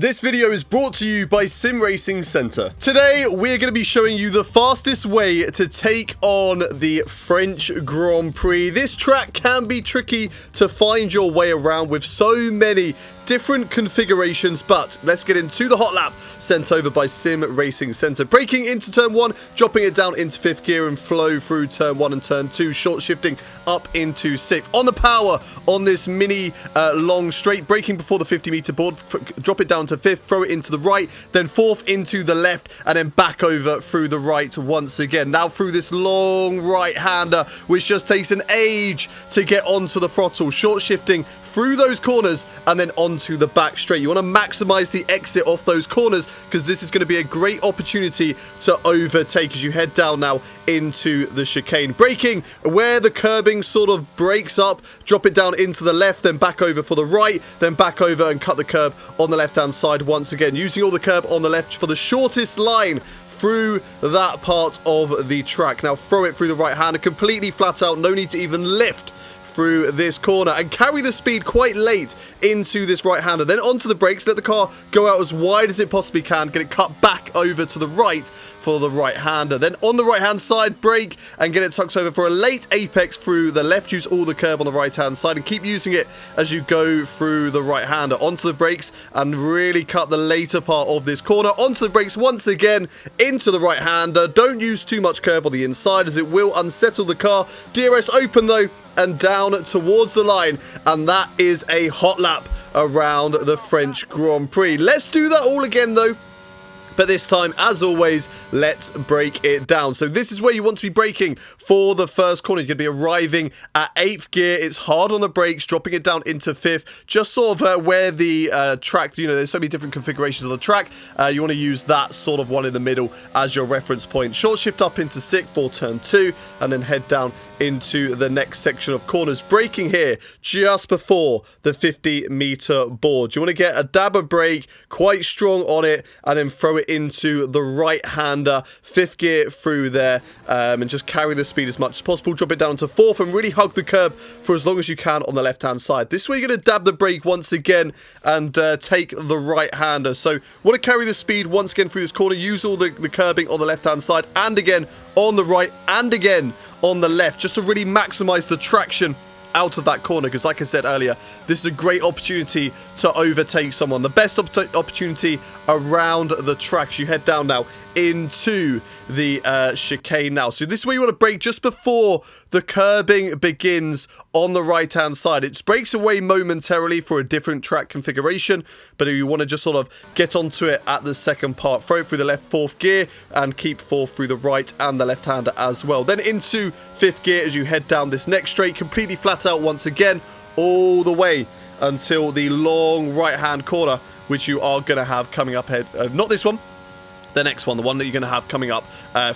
This video is brought to you by Sim Racing Center. Today, we're going to be showing you the fastest way to take on the French Grand Prix. This track can be tricky to find your way around with so many different configurations, but let's get into the Hotlap sent over by Sim Racing Center. Braking into turn 1, dropping it down into 5th gear and flow through turn 1 and turn 2, short shifting up into 6th. On the power on this mini long straight, braking before the 50-meter board, drop it down to 5th, throw it into the right, then 4th into the left, and then back over through the right once again. Now through this long right-hander, which just takes an age to get onto the throttle, short shifting through those corners and then onto the back straight. You want to maximize the exit off those corners because this is going to be a great opportunity to overtake as you head down now into the chicane. Braking where the curbing sort of breaks up, drop it down into the left, then back over for the right, then back over and cut the curb on the left-hand side once again. Using all the curb on the left for the shortest line through that part of the track. Now throw it through the right-hander, completely flat out, no need to even lift through this corner and carry the speed quite late into this right-hander. Then onto the brakes, let the car go out as wide as it possibly can, get it cut back over to the right for the right-hander. Then on the right-hand side, brake and get it tucked over for a late apex through the left. Use all the curb on the right-hand side and keep using it as you go through the right-hander. Onto the brakes and really cut the later part of this corner. Onto the brakes once again into the right-hander. Don't use too much curb on the inside as it will unsettle the car. DRS open though, and down towards the line, and that is a hot lap around the French Grand Prix. Let's do that all again though, but this time, as always, let's break it down. So this is where you want to be braking for the first corner. You're going to be arriving at 8th gear. It's hard on the brakes, dropping it down into 5th, just sort of where the track, there's so many different configurations of the track. You want to use that sort of one in the middle as your reference point. Short shift up into 6th for turn 2, and then head down into the next section of corners. Braking here just before the 50-meter board. You want to get a dab of brake, quite strong on it, and then throw it into the right-hander, 5th gear through there, and just carry the speed as much as possible. Drop it down to 4th and really hug the curb for as long as you can on the left-hand side. This way you're going to dab the brake once again and take the right-hander. So want to carry the speed once again through this corner. Use all the curbing on the left-hand side and again on the right and again on the left, just to really maximize the traction out of that corner, because like I said earlier, this is a great opportunity to overtake someone. The best opportunity around the tracks. You head down now into the chicane now. So this is where you want to brake just before the curbing begins on the right-hand side. It breaks away momentarily for a different track configuration, but if you want to just sort of get onto it at the second part, throw it through the left 4th gear and keep 4th through the right and the left-hander as well. Then into 5th gear as you head down this next straight, completely flat out once again, all the way until the long right-hand corner, which you are going to have coming up ahead. Not this one. The next one, the one that you're going to have coming up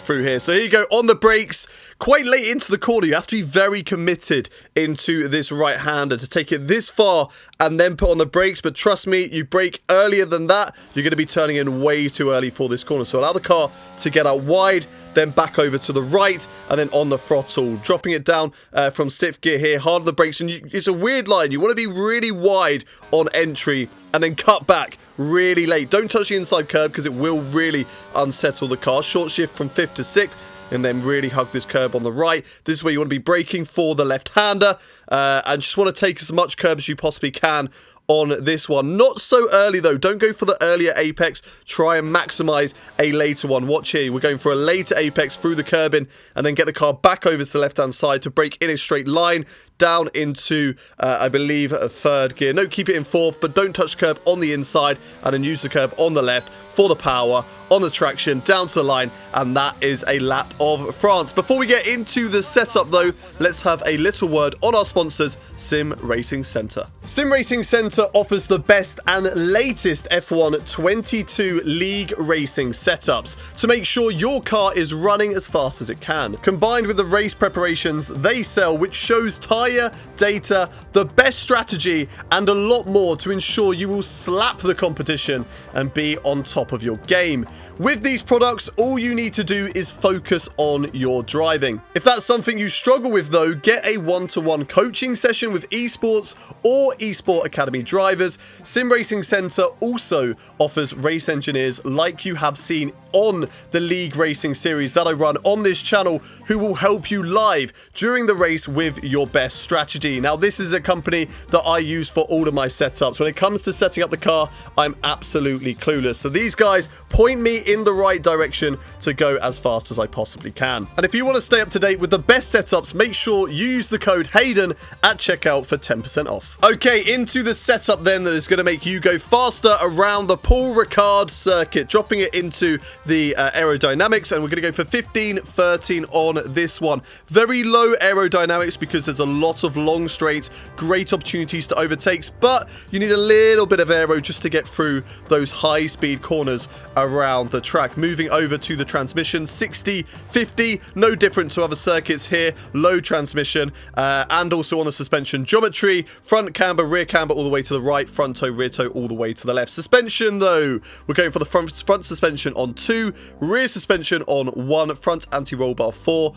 through here. So here you go, on the brakes, quite late into the corner. You have to be very committed into this right-hander to take it this far and then put on the brakes. But trust me, you brake earlier than that, you're going to be turning in way too early for this corner. So allow the car to get out wide, then back over to the right, and then on the throttle, dropping it down from 6th gear here, hard on the brakes, and it's a weird line. You want to be really wide on entry, and then cut back really late. Don't touch the inside curb because it will really unsettle the car. Short shift from 5th to 6th, and then really hug this curb on the right. This is where you want to be braking for the left-hander, and just want to take as much curb as you possibly can on this one. Not so early though. Don't go for the earlier apex. Try and maximize a later one. Watch here. We're going for a later apex through the curbing and then get the car back over to the left-hand side to brake in a straight line down into, I believe, a 3rd gear. No, keep it in 4th, but don't touch curb on the inside and then use the curb on the left for the power, on the traction, down to the line, and that is a lap of France. Before we get into the setup though, let's have a little word on our sponsors, Sim Racing Center. Sim Racing Center offers the best and latest F1 22 league racing setups to make sure your car is running as fast as it can. Combined with the race preparations they sell, which shows time player, data, the best strategy, and a lot more to ensure you will slap the competition and be on top of your game. With these products, all you need to do is focus on your driving. If that's something you struggle with though, get a one-to-one coaching session with esports or esport academy drivers. Sim Racing Center also offers race engineers like you have seen on the League Racing series that I run on this channel, who will help you live during the race with your best strategy. Now, this is a company that I use for all of my setups. When it comes to setting up the car, I'm absolutely clueless. So these guys point me in the right direction to go as fast as I possibly can. And if you want to stay up to date with the best setups, make sure you use the code Hayden at checkout for 10% off. Okay, into the setup then that is going to make you go faster around the Paul Ricard Circuit, dropping it into the aerodynamics, and we're going to go for 15-13 on this one. Very low aerodynamics because there's a lot of long straights, great opportunities to overtakes, but you need a little bit of aero just to get through those high-speed corners around the track. Moving over to the transmission, 60-50, no different to other circuits here. Low transmission, and also on the suspension geometry, front camber, rear camber all the way to the right, front toe, rear toe all the way to the left. Suspension though, we're going for the front suspension on 2, rear suspension on 1, front anti-roll bar 4,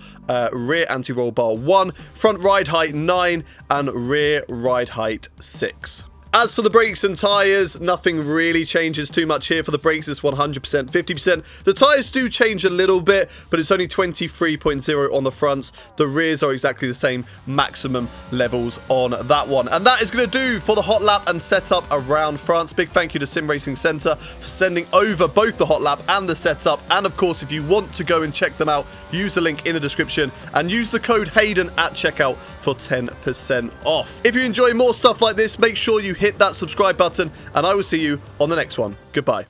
rear anti-roll bar 1, front ride height 9, and rear ride height 6. As for the brakes and tyres, nothing really changes too much here. For the brakes, it's 100%, 50%. The tyres do change a little bit, but it's only 23.0 on the fronts. The rears are exactly the same maximum levels on that one. And that is going to do for the hot lap and setup around France. Big thank you to Sim Racing Center for sending over both the hot lap and the setup. And of course, if you want to go and check them out, use the link in the description and use the code Hayden at checkout for 10% off. If you enjoy more stuff like this, make sure you hit that subscribe button, and I will see you on the next one. Goodbye.